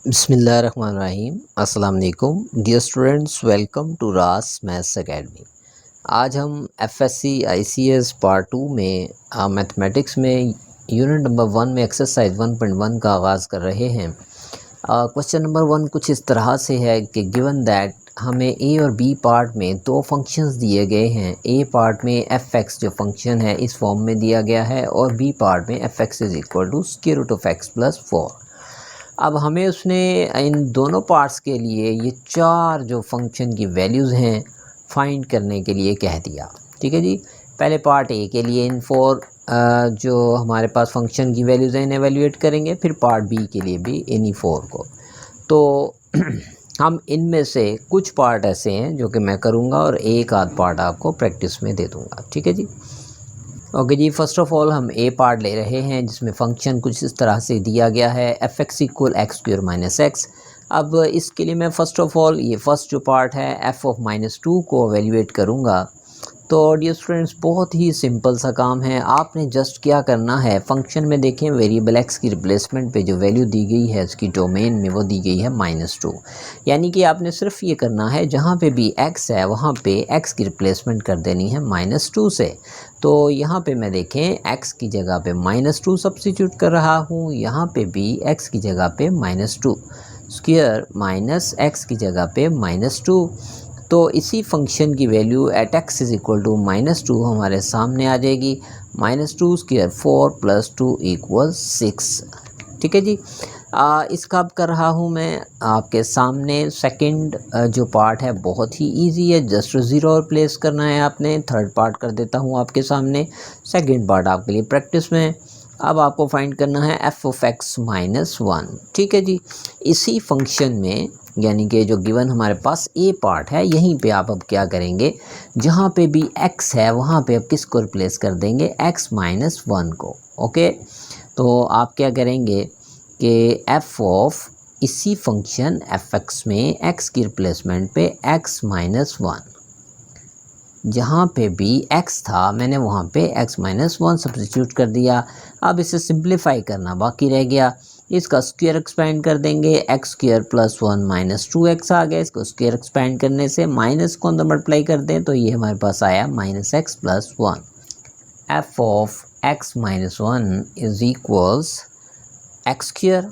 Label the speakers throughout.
Speaker 1: बिस्मिल्लाहिर्रहमानिर्रहीम। अस्सलाम वालेकुम डियर स्टूडेंट्स, वेलकम टू रास मैथ्स एकेडमी। आज हम एफएससी आईसीएस पार्ट 2 में मैथमेटिक्स में यूनिट नंबर 1 में एक्सरसाइज 1.1 का आगाज़ कर रहे हैं। क्वेश्चन नंबर 1 कुछ इस तरह से है कि गिवन दैट हमें ए और बी पार्ट में दो फंक्शंस दिए गए हैं। ए पार्ट में एफ एक्स जो फंक्शन है इस फॉर्म में दिया गया है और बी पार्ट में f x is equal to square root of x plus 4। अब हमें उसने इन दोनों पार्ट्स के लिए ये चार जो फंक्शन की वैल्यूज़ हैं फाइंड करने के लिए कह दिया। ठीक है जी। पहले पार्ट ए के लिए इन फोर जो हमारे पास फंक्शन की वैल्यूज़ हैं इन्हें एवेल्यूएट करेंगे, फिर पार्ट बी के लिए भी इन्हीं फोर को। तो हम इनमें से कुछ पार्ट ऐसे हैं जो कि मैं करूँगा और एक आध पार्ट आपको प्रैक्टिस में दे दूँगा। ठीक है जी। ओके जी, फर्स्ट ऑफ ऑल हम ए पार्ट ले रहे हैं जिसमें फंक्शन कुछ इस तरह से दिया गया है F x equal x square minus x. अब इसके लिए मैं फ़र्स्ट ऑफ ऑल ये फर्स्ट जो पार्ट है एफ ऑफ -2 को एवेल्यूएट करूँगा। तो डियर स्टूडेंट्स बहुत ही सिंपल सा काम है। आपने जस्ट क्या करना है, फंक्शन में देखें वेरिएबल एक्स की रिप्लेसमेंट पे जो वैल्यू दी गई है उसकी डोमेन में वो दी गई है -2। यानी कि आपने सिर्फ ये करना है जहाँ पे भी एक्स है वहाँ पे एक्स की रिप्लेसमेंट कर देनी है -2 से। तो यहाँ पे मैं देखें एक्स की जगह पे -2 सब्स्टिट्यूट कर रहा हूँ, यहाँ पे भी एक्स की जगह पे -2 स्क्वायर माइनस एक्स की जगह पे -2। तो इसी फंक्शन की value at x is equal to -2 हमारे सामने आ जाएगी। -2 स्क्वायर 4 + 2 = 6। ठीक है जी। इसका अब कर रहा हूँ मैं आपके सामने सेकंड जो पार्ट है बहुत ही इजी है, जस्ट ज़ीरो और प्लेस करना है आपने। थर्ड पार्ट कर देता हूँ आपके सामने, सेकंड पार्ट आपके लिए प्रैक्टिस में। अब आपको फाइंड करना है एफ ऑफ एक्स -1। ठीक है जी। इसी फंक्शन में यानी कि जो गिवन हमारे पास ए पार्ट है यहीं पे आप अब क्या करेंगे, जहाँ पे भी एक्स है वहाँ पे अब किसको रिप्लेस कर देंगे, एक्स -1 को। ओके, तो आप क्या करेंगे कि एफ ऑफ इसी फंक्शन एफ एक्स में एक्स की रिप्लेसमेंट पे एक्स -1, जहाँ पे भी x था मैंने वहाँ पे x -1 सब्स्टिट्यूट कर दिया। अब इसे सिंप्लीफाई करना बाकी रह गया। इसका स्क्वायर एक्सपेंड कर देंगे, एक्स स्क्वायर +1 -2x आ गया। इसको स्क्वायर एक्सपेंड करने से माइनस को अंदर मल्टीप्लाई कर दें तो ये हमारे पास आया -x + 1। F of x -1 is equals x square,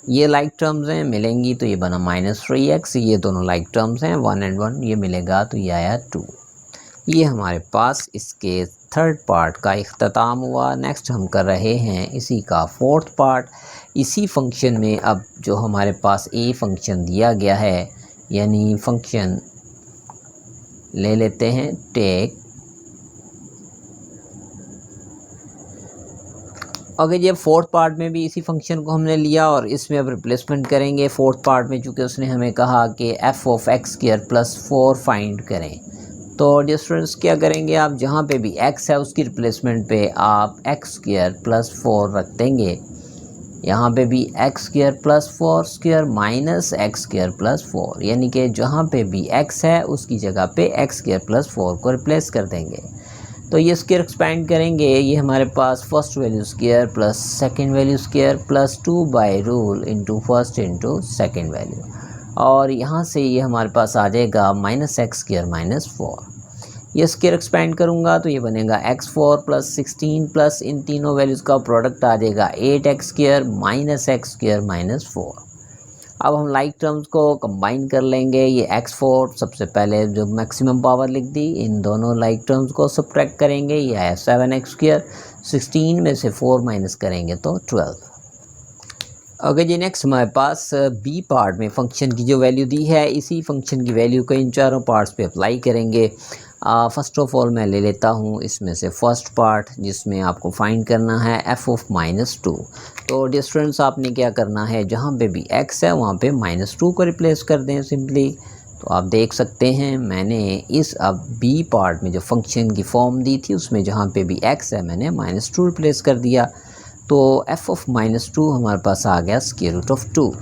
Speaker 1: ये लाइक टर्म्स हैं, मिलेंगी तो ये बना -3x। ये दोनों लाइक टर्म्स हैं, 1 और 1 ये मिलेगा तो ये आया 2। ये हमारे पास इसके थर्ड पार्ट का इख्तिताम हुआ। नेक्स्ट हम कर रहे हैं इसी का फोर्थ पार्ट। इसी फंक्शन में अब जो हमारे पास ए फंक्शन दिया गया है, यानी फंक्शन ले लेते हैं टेक। अगर ये फोर्थ पार्ट में भी इसी फंक्शन को हमने लिया और इसमें अब रिप्लेसमेंट करेंगे फोर्थ पार्ट में, चूँकि उसने हमें कहा कि F of x square +4 find करें। तो डियर स्टूडेंट्स क्या करेंगे, आप जहाँ पे भी x है उसकी रिप्लेसमेंट पे आप एक्स स्क्वायर +4 रख देंगे। यहाँ पे भी x square +4 square minus x square +4, यानी कि जहाँ पे भी x है उसकी जगह पे एक्स स्क्वायर +4 को रिप्लेस कर देंगे। तो ये स्क्वायर एक्सपेंड करेंगे, ये हमारे पास first value square plus second value square +2 by rule into first into second value, और यहाँ से ये हमारे पास आ जाएगा -x स्क्वायर -4। ये स्क्वायर एक्सपेंड करूँगा तो ये बनेगा x4 + 16 प्लस इन तीनों वैल्यूज़ का प्रोडक्ट आ जाएगा 8x स्क्वायर -x स्क्वायर -4। अब हम लाइक टर्म्स को कंबाइन कर लेंगे। ये x4 सबसे पहले जो मैक्सिमम पावर लिख दी, इन दोनों लाइक टर्म्स को सब्ट्रैक्ट करेंगे, ये आया 7x स्क्वायर। 16 में से 4 माइनस करेंगे तो 12। ओके जी, नेक्स्ट हमारे पास बी पार्ट में फंक्शन की जो वैल्यू दी है इसी फंक्शन की वैल्यू को इन चारों पार्ट्स पे अप्लाई करेंगे। फर्स्ट ऑफ ऑल मैं ले लेता हूँ इसमें से फर्स्ट पार्ट जिसमें आपको फाइंड करना है एफ ऑफ -2। तो डियर स्टूडेंट्स आपने क्या करना है, जहाँ पे भी x है वहाँ पे -2 को रिप्लेस कर दें सिंपली। तो आप देख सकते हैं मैंने इस अब बी पार्ट में जो फंक्शन की फॉर्म दी थी उसमें जहाँ पे भी x है मैंने -2 रिप्लेस कर दिया। तो एफ ऑफ -2 हमारे पास आ गया स्क्वायर रूट ऑफ 2।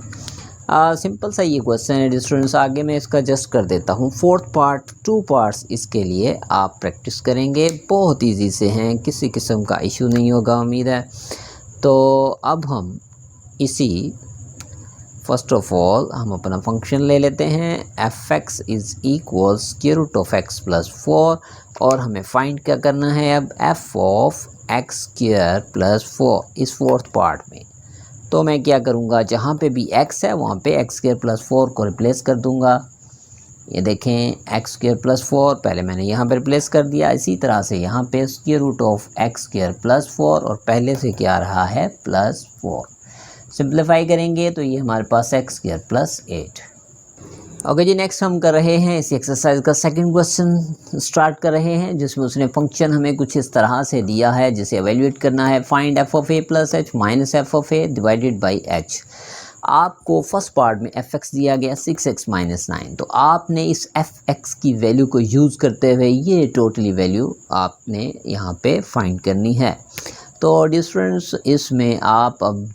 Speaker 1: सिंपल सा ये क्वेश्चन है स्टूडेंट्स। आगे मैं इसका जस्ट कर देता हूँ फोर्थ पार्ट। 2 पार्ट्स इसके लिए आप प्रैक्टिस करेंगे, बहुत इजी से हैं, किसी किस्म का इशू नहीं होगा उम्मीद है। तो अब हम इसी फर्स्ट ऑफ ऑल हम अपना फंक्शन ले लेते हैं f x is equal square root of x plus 4 और हमें फाइंड क्या करना है अब f of x square plus 4 इस फोर्थ पार्ट में। तो मैं क्या करूँगा, जहाँ पे भी x है वहाँ पे एक्स स्क्वायर प्लस 4 को रिप्लेस कर दूँगा। ये देखें एक्स स्क्वायर प्लस 4 पहले मैंने यहाँ पे रिप्लेस कर दिया, इसी तरह से यहाँ पे square root of x square plus 4 और पहले से क्या रहा है प्लस 4। सिंप्लीफाई करेंगे तो ये हमारे पास एक्स स्क्वायर प्लस 8। ओके जी, नेक्स्ट हम कर रहे हैं इसी एक्सरसाइज का सेकंड क्वेश्चन स्टार्ट कर रहे हैं, जिसमें उसने फंक्शन हमें कुछ इस तरह से दिया है जिसे एवेल्यूएट करना है। Find F of a plus h minus f of a divided by H. आपको फर्स्ट पार्ट में एफ एक्स दिया गया 6x माइनस 9, तो आपने इस एफ एक्स की वैल्यू को यूज़ करते हुए ये टोटली वैल्यू आपने यहाँ पे फाइंड करनी है। तो डिफरेंस इसमें आप अब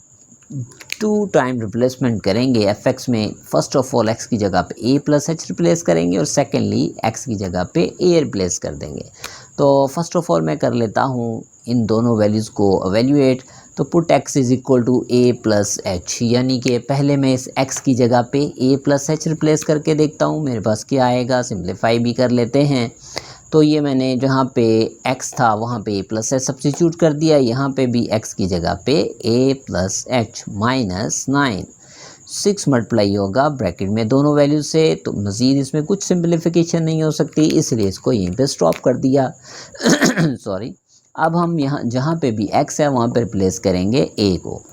Speaker 1: 2 टाइम रिप्लेसमेंट करेंगे एफ एक्स में। फर्स्ट ऑफ ऑल एक्स की जगह पे ए प्लस एच रिप्लेस करेंगे और सेकेंडली एक्स की जगह पे ए रिप्लेस कर देंगे। तो फर्स्ट ऑफ ऑल मैं कर लेता हूँ इन दोनों वैल्यूज़ को एवेल्यूएट। तो put x is equal to a plus h, यानी कि पहले मैं इस एक्स की जगह पे ए प्लस एच रिप्लेस करके देखता हूँ मेरे पास क्या आएगा। सिंप्लीफाई भी कर लेते हैं। तो ये मैंने जहाँ पे x था वहाँ पे a प्लस एच सब्स्टिट्यूट कर दिया, यहाँ पे भी x की जगह पे a plus h minus 9 6 multiply होगा ब्रैकेट में दोनों वैल्यू से। तो मज़ीद इसमें कुछ सिंप्लीफिकेशन नहीं हो सकती, इसलिए इसको यहीं पे स्टॉप कर दिया सॉरी। अब हम यहाँ जहाँ पे भी x है वहाँ पे रिप्लेस करेंगे a को।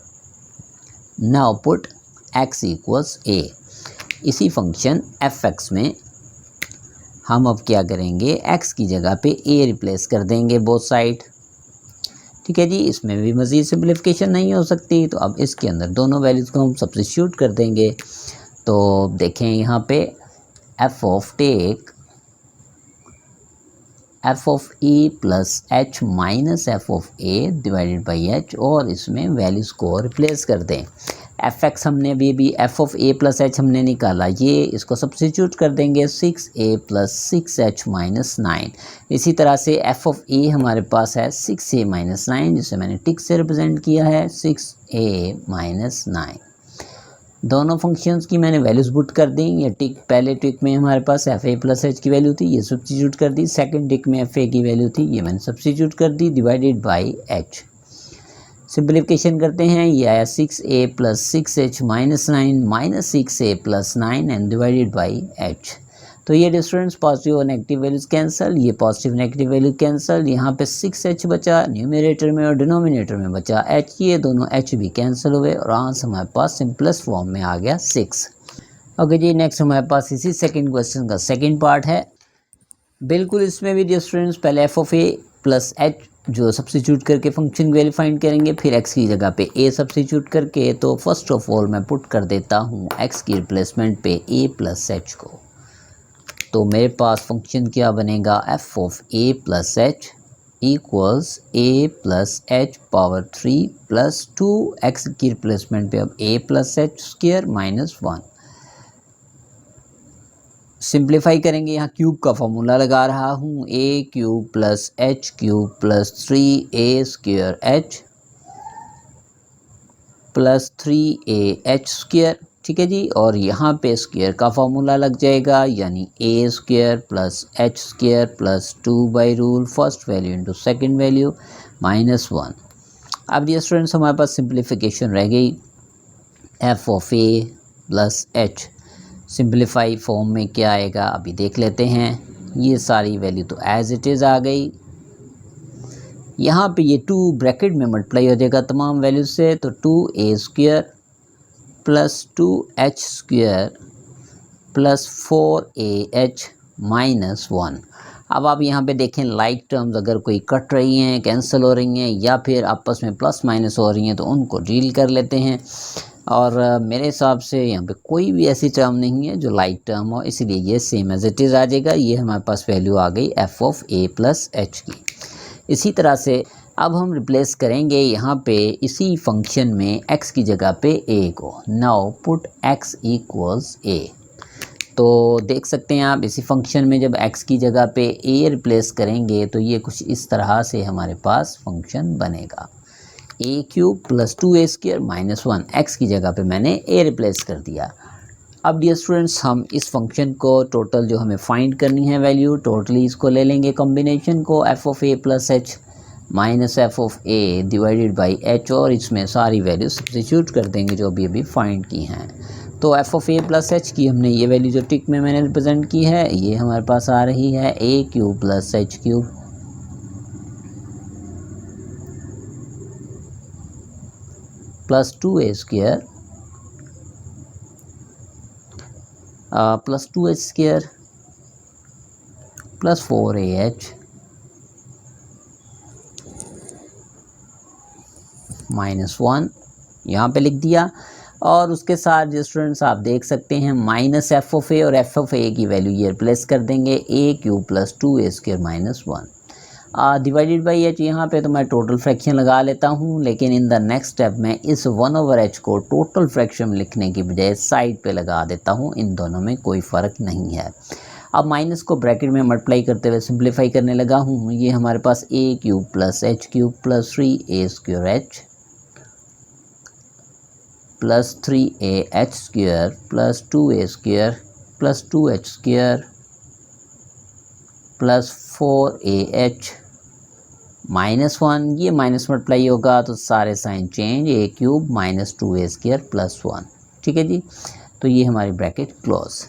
Speaker 1: Now put x equals a। इसी फंक्शन एफ एक्स में हम अब क्या करेंगे, x की जगह पे a रिप्लेस कर देंगे बोथ साइड। ठीक है जी, इसमें भी मज़ीद सिंप्लीफिकेशन नहीं हो सकती, तो अब इसके अंदर दोनों वैल्यूज़ को हम सब्स्टिट्यूट कर देंगे। तो देखें यहाँ पे F of a plus h minus f of a divided by H, और इसमें वैल्यूज़ को रिप्लेस कर दें। एफ एक्स हमने अभी F of a plus H हमने निकाला, ये इसको सब्स्टिट्यूट कर देंगे 6a प्लस 6h माइनस 9। इसी तरह से एफ ऑफ ए हमारे पास है 6a माइनस 9, जिसे मैंने टिक से रिप्रेजेंट किया है 6a माइनस 9। दोनों फंक्शंस की मैंने वैल्यूज़ पुट कर दी। ये टिक पहले टिक में हमारे पास एफ ए प्लस एच की वैल्यू थी, ये सब्स्टिट्यूट कर दी। सेकंड टिक में एफ ए की वैल्यू थी, ये मैंने सब्स्टिट्यूट कर दी डिवाइडेड बाई एच। सिंप्लीफिकेशन करते हैं, ये आया 6a plus 6h minus 9 minus 6a plus 9 and divided by h। तो ये डिफरेंस पॉजिटिव और नेगेटिव वैल्यूज़ कैंसिल, ये पॉजिटिव नेगेटिव वैल्यू कैंसिल। यहाँ पे 6h बचा न्यूमरेटर में और डिनोमिनेटर में बचा h, ये दोनों h भी कैंसिल हुए और आंसर हमारे पास सिंपलेस्ट फॉर्म में आ गया 6। ओके जी, नेक्स्ट हमारे पास इसी सेकंड क्वेश्चन का सेकंड पार्ट है। बिल्कुल इसमें भी डिफरेंस, पहले F of a plus H जो सब्स्टिट्यूट करके फंक्शन की वैल्यू फाइंड करेंगे, फिर x की जगह पे a सब्स्टिट्यूट करके। तो फर्स्ट ऑफ ऑल मैं पुट कर देता हूँ x की रिप्लेसमेंट पे a प्लस एच को। तो मेरे पास फंक्शन क्या बनेगा, f of a plus h equals a plus H power 3 plus 2 x की रिप्लेसमेंट पे अब a plus H square minus 1। Simplify करेंगे, यहाँ क्यूब का फॉर्मूला लगा रहा हूँ, a cube plus h cube plus 3a square H plus 3ah square. ठीक है जी, और यहाँ पे स्क्वायर का फॉर्मूला लग जाएगा, यानी a square plus H square plus 2 by rule first value into second value minus 1। अब ये स्टूडेंट्स हमारे पास सिंप्लीफिकेशन रह गई, F of a plus H simplify form में क्या आएगा अभी देख लेते हैं। ये सारी वैल्यू तो एज इट इज़ आ गई, यहाँ पे ये 2 ब्रैकेट में मल्टीप्लाई हो जाएगा तमाम वैल्यू से। तो 2a square plus 2h square plus 4ah minus 1। अब आप यहाँ पे देखें लाइक टर्म्स अगर कोई कट रही हैं, कैंसिल हो रही हैं या फिर आपस में प्लस माइनस हो रही हैं तो उनको डील कर लेते हैं। और मेरे हिसाब से यहाँ पे कोई भी ऐसी टर्म नहीं है जो लाइक टर्म हो, इसलिए ये सेम एज इट इज़ आ जाएगा। ये हमारे पास वैल्यू आ गई F of a plus h की। इसी तरह से अब हम रिप्लेस करेंगे यहाँ पे इसी फंक्शन में x की जगह पे a को। Now put x equals a। तो देख सकते हैं आप इसी फंक्शन में जब x की जगह पे a रिप्लेस करेंगे तो ये कुछ इस तरह से हमारे पास फंक्शन बनेगा। A cube plus 2a² minus 1, x की जगह पे मैंने ए रिप्लेस कर दिया। अब डियर स्टूडेंट्स हम इस फंक्शन को टोटल जो हमें फाइंड करनी है वैल्यू, टोटली इसको ले लेंगे कॉम्बिनेशन को F of a plus h minus f of a divided by H, और इसमें सारी वैल्यू सब्स्टिट्यूट कर देंगे जो अभी फाइंड की हैं। तो F of a plus h की हमने ये वैल्यू जो टिक में मैंने रिप्रेजेंट की है ये हमारे पास आ रही है a cube plus h cube plus 2a² plus 2h² plus 4ah minus 1 यहाँ पे लिख दिया। और उसके साथ जो स्टूडेंट्स आप देख सकते हैं माइनस एफ ऑफ ए और एफ ऑफ ए की वैल्यू ये रिप्लेस कर देंगे a cube plus 2a² minus 1 divided by h. यहाँ पे तो मैं टोटल फ्रैक्शन लगा लेता हूँ, लेकिन इन द नेक्स्ट स्टेप में इस 1/h को टोटल फ्रैक्शन लिखने की बजाय साइड पे लगा देता हूँ, इन दोनों में कोई फ़र्क नहीं है। अब माइनस को ब्रैकेट में मल्टीप्लाई करते हुए सिंप्लीफाई करने लगा हूँ। ये हमारे पास a cube plus h cube plus 3a² plus 3ah² plus 2a² plus 2h² plus 4ah minus 1, ये माइनस मल्टीप्लाई होगा तो सारे sign change, a cube minus 2a² plus 1। ठीक है जी, तो ये हमारी ब्रैकेट क्लोज।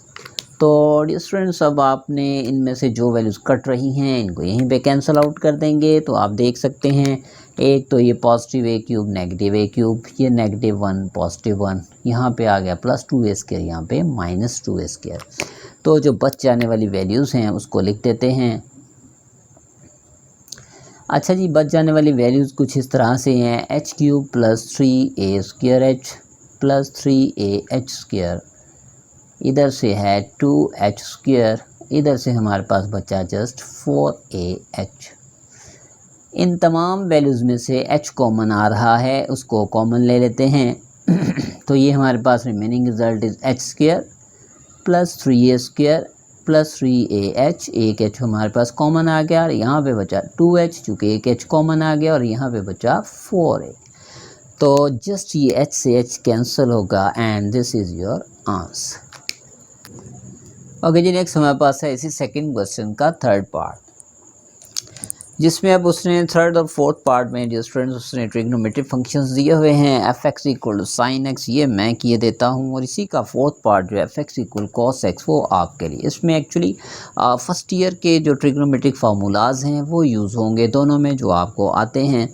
Speaker 1: तो डियर स्टूडेंट्स अब आपने इनमें से जो वैल्यूज़ कट रही हैं इनको यहीं पे कैंसिल आउट कर देंगे। तो आप देख सकते हैं एक तो ये पॉजिटिव ए क्यूब नेगेटिव ए क्यूब, ये नेगेटिव 1 पॉजिटिव 1, यहाँ पे आ गया प्लस 2a², यहाँ पे माइनस 2a²। तो जो बच जाने वाली वैल्यूज़ हैं उसको लिख देते हैं। अच्छा जी, बच जाने वाली वैल्यूज़ कुछ इस तरह से हैं H cube plus 3a² plus 3ah², इधर से है 2h², इधर से हमारे पास बचा जस्ट 4ah। इन तमाम वैल्यूज़ में से h कॉमन आ रहा है, उसको कॉमन ले लेते हैं। तो ये हमारे पास remaining result is h² plus 3a² plus 3ah, एक h हमारे पास कॉमन आ गया और यहाँ पे बचा 2h, चूँकि एक h कॉमन आ गया और यहाँ पे बचा 4a। तो जस्ट ये h से h कैंसिल होगा and this is your answer. Okay जी, नेक्स्ट हमारे पास है इसी सेकंड क्वेश्चन का थर्ड पार्ट, जिसमें अब उसने थर्ड और फोर्थ पार्ट में जो स्टूडेंट्स उसने ट्रिग्नोमेट्रिक फंक्शंस दिए हुए हैं f x equal to sine x, ये मैं किए देता हूँ। और इसी का फोर्थ पार्ट जो f x equal cos x वो आपके लिए। इसमें एक्चुअली फर्स्ट ईयर के जो ट्रिग्नोमेट्रिक फार्मूलाज हैं वो यूज़ होंगे दोनों में जो आपको आते हैं।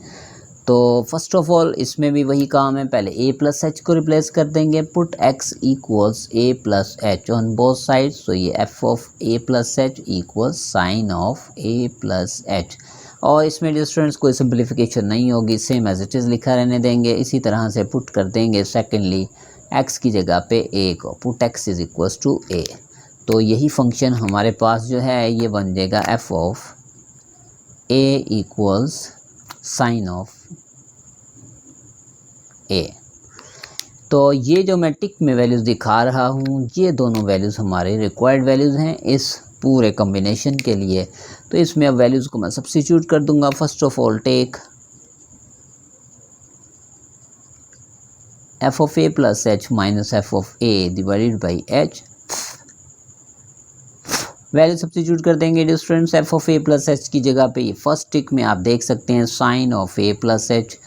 Speaker 1: तो फर्स्ट ऑफ ऑल इसमें भी वही काम है, पहले a प्लस एच को रिप्लेस कर देंगे, put x equals a plus h on both sides. तो ये f of a plus h equals sine of a plus h. और इसमें जो स्टूडेंट्स कोई सिंप्लीफिकेशन नहीं होगी, सेम एज इट इज़ लिखा रहने देंगे। इसी तरह से पुट कर देंगे सेकेंडली x की जगह पे a को, put x is equals to a। तो यही फंक्शन हमारे पास जो है ये बन जाएगा f of a equals sine of a। तो ये जो मैं टिक में वैल्यूज़ दिखा रहा हूँ ये दोनों वैल्यूज़ हमारे रिक्वायर्ड वैल्यूज़ हैं इस पूरे कॉम्बिनेशन के लिए। तो इसमें अब वैल्यूज़ को मैं सब्स्टिट्यूट कर दूंगा। First of all take f of a plus h minus f of a divided by h, value substitute कर देंगे जो students f of a plus h की जगह पे ये फर्स्ट टिक में आप देख सकते हैं sine of a plus h,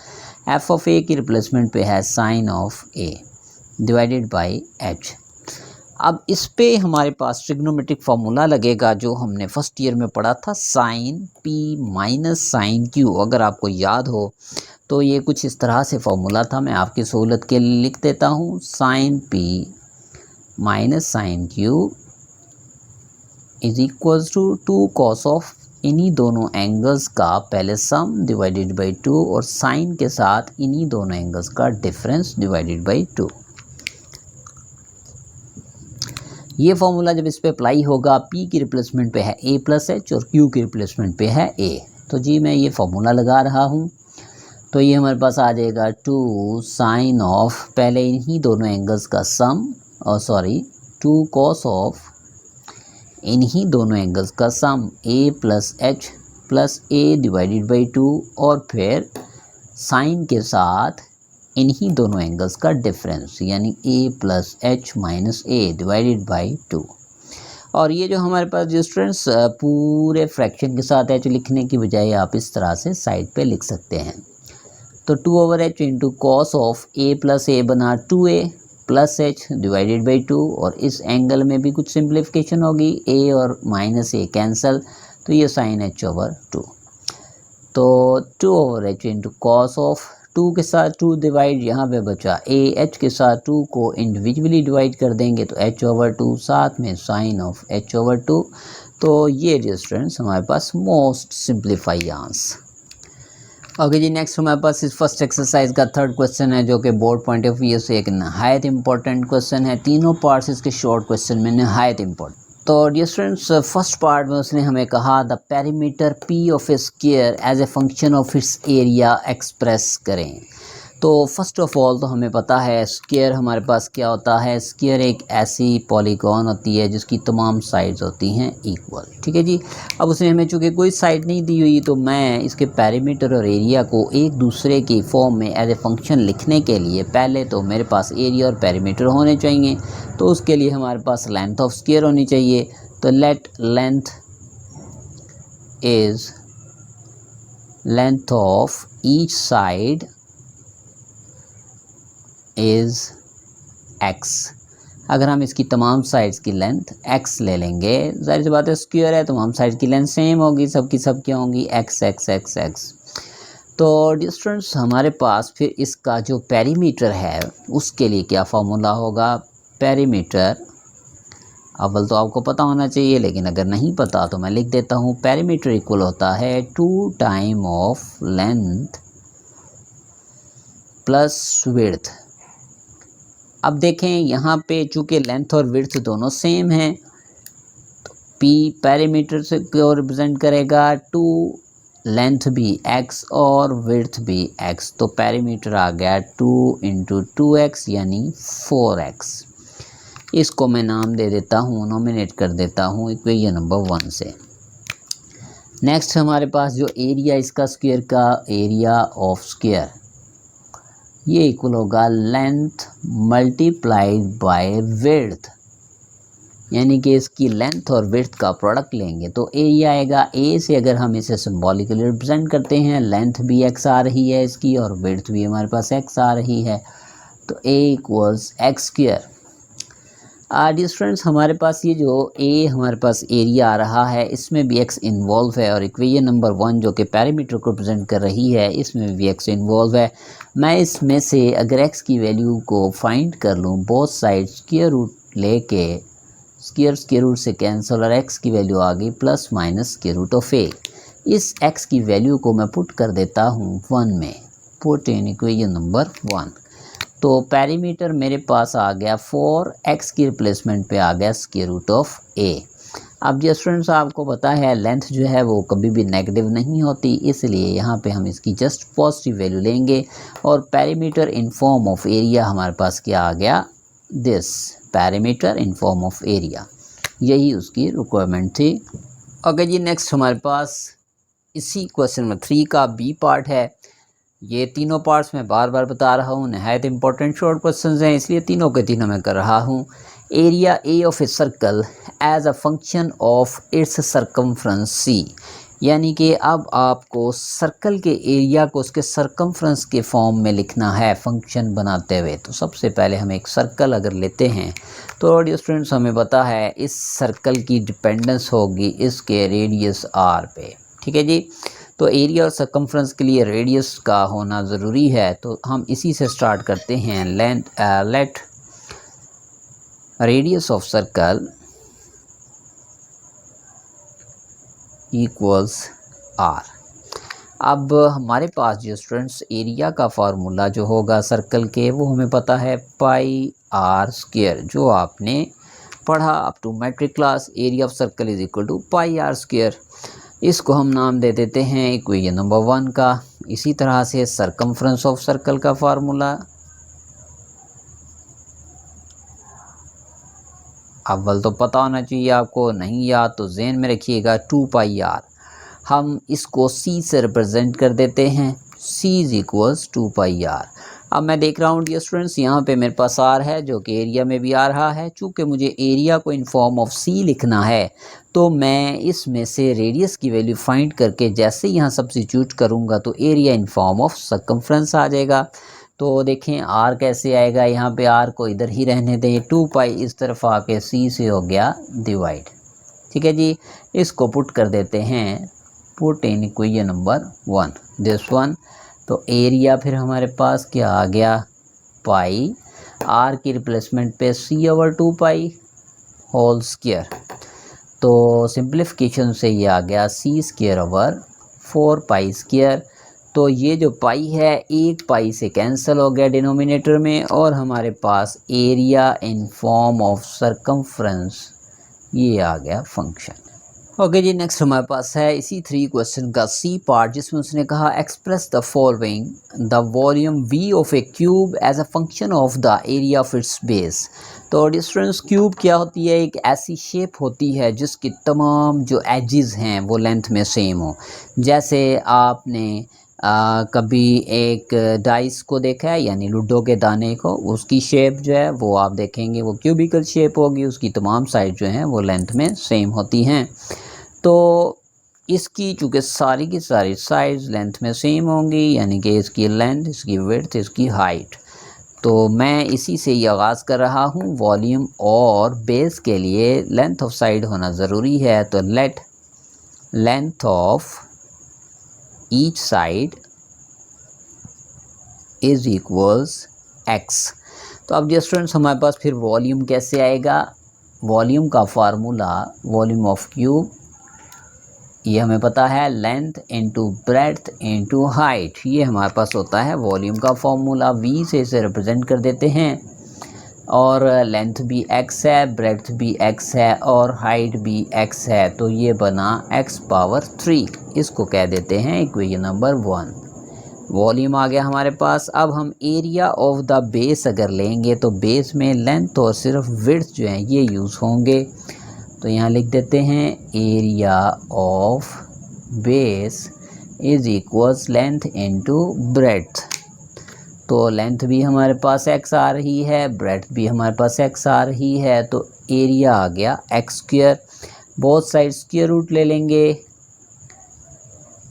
Speaker 1: f of a की रिप्लेसमेंट पे है sine of a divided by h. अब इस पे हमारे पास ट्रिग्नोमेट्रिक फार्मूला लगेगा जो हमने फर्स्ट ईयर में पढ़ा था, sine p minus sine q. अगर आपको याद हो तो ये कुछ इस तरह से फार्मूला था, मैं आपकी सहूलत के लिए लिख देता हूँ। Sine p minus sine q is equals to 2 cos of इन्हीं दोनों एंगल्स का पहले सम डिवाइडेड बाई 2 और साइन के साथ इन्हीं दोनों एंगल्स का डिफरेंस डिवाइडेड बाई 2। ये फॉर्मूला जब इस पे अप्लाई होगा, P की रिप्लेसमेंट पे है A प्लस एच और Q की रिप्लेसमेंट पे है A। तो जी मैं ये फॉर्मूला लगा रहा हूँ। तो ये हमारे पास आ जाएगा 2 साइन ऑफ पहले इन्हीं दोनों एंगल्स का सम, और सॉरी 2 कॉस ऑफ इन्हीं दोनों एंगल्स का सम A plus H plus A divided by 2 और फिर साइन के साथ इन्हीं दोनों एंगल्स का डिफरेंस, यानी a plus h minus A divided by 2। और ये जो हमारे पास जो स्टूडेंट्स पूरे फ्रैक्शन के साथ एच लिखने की बजाय आप इस तरह से साइड पे लिख सकते हैं। तो 2/h into cos of a plus a बना 2a plus H divided by 2, और इस एंगल में भी कुछ सिंप्लीफिकेशन होगी, a और माइनस ए कैंसल, तो ये साइन h/2। तो 2/h इंटू कॉस ऑफ 2 के साथ 2 डिवाइड, यहाँ पे बचा a, h के साथ 2 को इंडिविजुअली डिवाइड कर देंगे तो h/2, साथ में साइन ऑफ h/2। तो ये जो स्टूडेंट्स हमारे पास मोस्ट सिंप्लीफाई आंसर। ओके जी, नेक्स्ट हमारे पास इस फर्स्ट एक्सरसाइज का थर्ड क्वेश्चन है, जो कि बोर्ड पॉइंट ऑफ व्यू से एक नहायत इंपॉर्टेंट क्वेश्चन है। तीनों पार्ट्स इसके शॉर्ट क्वेश्चन में नहायत इंपॉर्टेंट। तो डियर स्टूडेंट्स, फर्स्ट पार्ट में उसने हमें कहा the perimeter p of a square as a function of its area express करें। तो फर्स्ट ऑफ ऑल तो हमें पता है स्क्वायर हमारे पास क्या होता है। स्क्वायर एक ऐसी पॉलीगॉन होती है जिसकी तमाम साइड्स होती हैं इक्वल, ठीक है जी। अब उसने हमें चूँकि कोई साइड नहीं दी हुई, तो मैं इसके पेरीमीटर और एरिया को एक दूसरे की फॉर्म में एज ए फंक्शन लिखने के लिए पहले तो मेरे पास एरिया और पेरीमीटर होने चाहिए। तो उसके लिए हमारे पास लेंथ ऑफ स्क्वायर होनी चाहिए। तो late length is length of each side is x। अगर हम इसकी तमाम साइड्स की लेंथ x ले लेंगे, जाहिर सी बात है स्क्वायर है, तमाम साइड्स की लेंथ सेम होगी, सबकी सब क्या होंगी, x x x x। तो डिस्टेंस हमारे पास फिर इसका जो पेरीमीटर है उसके लिए क्या फार्मूला होगा। पेरीमीटर अव्वल तो आपको पता होना चाहिए, लेकिन अगर नहीं पता तो मैं लिख देता हूँ। पेरीमीटर इक्वल होता है 2 time of length plus width. अब देखें यहाँ पे चूँकि लेंथ और विड्थ दोनों सेम हैं, तो P पेरीमीटर से को रिप्रेजेंट करेगा 2, लेंथ भी x और विड्थ भी x, तो पेरीमीटर आ गया 2 इंटू 2x यानी 4x। इसको मैं नाम दे देता हूँ, नॉमिनेट कर देता हूँ इक्वेशन नंबर 1 से। नेक्स्ट हमारे पास जो एरिया इसका स्क्वायर का एरिया ऑफ स्क्वायर, ये इक्वल होगा लेंथ मल्टीप्लाइड बाय विड्थ, यानी कि इसकी लेंथ और विड्थ का प्रोडक्ट लेंगे तो एरिया आएगा। ए से अगर हम इसे सिंबॉलिकली रिप्रेजेंट करते हैं, लेंथ भी x आ रही है इसकी और विड्थ भी हमारे पास x आ रही है, तो a equals x square. Distance हमारे पास ये जो a हमारे पास एरिया आ रहा है, इसमें भी x इन्वॉल्व है, और इक्वेशन नंबर 1 जो कि पेरीमीटर को रिप्रेजेंट कर रही है, इसमें भी x इन्वॉल्व है। मैं इसमें से अगर x की वैल्यू को फाइंड कर लूँ, बोथ साइड स्क्वायर रूट लेके, स्क्वायर रूट से कैंसिल और x की वैल्यू आ गई plus minus square root of a। इस x की वैल्यू को मैं पुट कर देता हूँ 1 में, पुट इन इक्वेशन नंबर 1। तो पेरीमीटर मेरे पास आ गया 4x की रिप्लेसमेंट पे आ गया स्क्वायर रूट ऑफ a। अब जो स्टूडेंट्स आपको पता है लेंथ जो है वो कभी भी नेगेटिव नहीं होती, इसलिए यहाँ पे हम इसकी जस्ट पॉजिटिव वैल्यू लेंगे, और perimeter in form of area हमारे पास क्या आ गया, this perimeter in form of area, यही उसकी रिक्वायरमेंट थी। ओके जी, नेक्स्ट हमारे पास इसी क्वेश्चन नंबर 3 का बी पार्ट है। ये तीनों पार्ट्स मैं बार बार बता रहा हूँ, नहायत इंपॉर्टेंट शॉर्ट क्वेश्चंस हैं, इसलिए तीनों के तीनों मैं कर रहा हूँ। Area a of a circle as a function of its circumference c, यानी कि अब आपको सर्कल के एरिया को उसके सरकमफ्रेंस के फॉर्म में लिखना है फंक्शन बनाते हुए। तो सबसे पहले हम एक सर्कल अगर लेते हैं तो डियर स्टूडेंट्स हमें पता है इस सर्कल की डिपेंडेंस होगी इसके रेडियस आर पे, ठीक है जी। तो एरिया और सरकमफ्रेंस के लिए रेडियस का होना ज़रूरी है, तो हम इसी से स्टार्ट करते हैं। Let radius of circle equals r. अब हमारे पास जो स्टूडेंट्स एरिया का फार्मूला जो होगा सर्कल के, वो हमें पता है पाई आर स्क्वायर, जो आपने पढ़ा up to matric class. Area of circle is equal to pi r square. इसको हम नाम दे देते हैं इक्वेशन नंबर 1 का। इसी तरह से सरकमफ्रेंस ऑफ सर्कल का फार्मूला, अव्वल तो पता होना चाहिए आपको, नहीं याद तो ज़हन में रखिएगा 2 पाई आर। हम इसको c से रिप्रेजेंट कर देते हैं, सी इज इक्वल्स 2 पाई आर। अब मैं देख रहा हूँ डियर स्टूडेंट्स, यहाँ पे मेरे पास आर है जो कि एरिया में भी आ रहा है। चूँकि मुझे एरिया को इन फॉर्म ऑफ सी लिखना है तो मैं इसमें से रेडियस की वैल्यू फाइंड करके जैसे यहाँ सब्स्टिट्यूट करूँगा तो area in form of circumference आ जाएगा। तो देखें आर कैसे आएगा, यहाँ पे आर को इधर ही रहने दें, 2 पाई इस तरफ आके सी से हो गया डिवाइड। ठीक है जी, इसको पुट कर देते हैं, put in equation number 1 this one. तो एरिया फिर हमारे पास क्या आ गया, पाई, आर की रिप्लेसमेंट पे सी ओवर 2 पाई होल स्क्वायर। तो सिंप्लीफिकेशन से ये आ गया सी स्क्वायर ओवर 4 पाई स्क्वायर। तो ये जो पाई है एक पाई से कैंसिल हो गया डिनोमिनेटर में, और हमारे पास area in form of circumference ये आ गया फंक्शन। ओके जी, नेक्स्ट हमारे पास है इसी 3 क्वेश्चन का सी पार्ट, जिसमें उसने कहा express the following the volume v of a cube as a function of the area of its base. तो डिस्टेंस क्यूब क्या होती है, एक ऐसी शेप होती है जिसकी तमाम जो एजेस हैं वो लेंथ में सेम हो। जैसे आपने कभी एक डाइस को देखा है, यानी लूडो के दाने को, उसकी शेप जो है वो आप देखेंगे वो क्यूबिकल शेप होगी, उसकी तमाम साइड जो हैं वो लेंथ में सेम होती हैं। तो इसकी चूँकि सारी की सारी साइड्स लेंथ में सेम होंगी, यानी कि इसकी लेंथ, इसकी विड्थ, इसकी हाइट। तो मैं इसी से ही आगाज़ कर रहा हूँ। वॉल्यूम और बेस के लिए लेंथ ऑफ साइड होना ज़रूरी है, तो late length of each side is equals x. तो अब स्टूडेंट्स हमारे पास फिर वॉल्यूम कैसे आएगा, वॉल्यूम का फार्मूला वॉल्यूम ऑफ क्यूब, ये हमें पता है, length into breadth into height, ये हमारे पास होता है वॉल्यूम का फार्मूला। वी से इसे रिप्रेजेंट कर देते हैं, और लेंथ भी x है, ब्रेड्थ भी x है, और हाइट भी x है। तो ये बना x पावर 3, इसको कह देते हैं इक्वेशन नंबर 1। वॉल्यूम आ गया हमारे पास। अब हम एरिया ऑफ द बेस अगर लेंगे तो बेस में लेंथ और सिर्फ विड्थ जो है ये यूज़ होंगे। तो यहाँ लिख देते हैं area of base is equals length into breadth. तो लेंथ भी हमारे पास x आ रही है, ब्रेड्थ भी हमारे पास x आ रही है, तो एरिया आ गया x square. Both side square root ले लेंगे,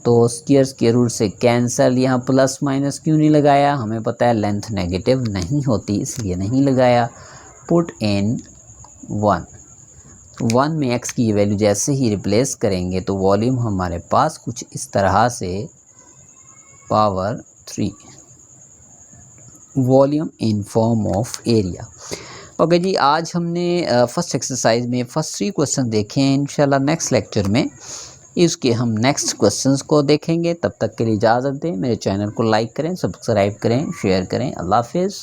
Speaker 1: तो स्क्वायर रूट से कैंसल। यहाँ प्लस माइनस क्यों नहीं लगाया, हमें पता है लेंथ नेगेटिव नहीं होती इसलिए नहीं लगाया। पुट इन 1 में x की वैल्यू जैसे ही रिप्लेस करेंगे तो वॉल्यूम हमारे पास कुछ इस तरह से power 3, volume in form of area. Okay जी, आज हमने फर्स्ट एक्सरसाइज में फर्स्ट 3 क्वेश्चन देखे हैं। इंशाल्लाह नेक्स्ट लेक्चर में इसके हम नेक्स्ट क्वेश्चंस को देखेंगे। तब तक के लिए इजाज़त दें। मेरे चैनल को लाइक करें, सब्सक्राइब करें, शेयर करें। अल्लाह हाफिज़।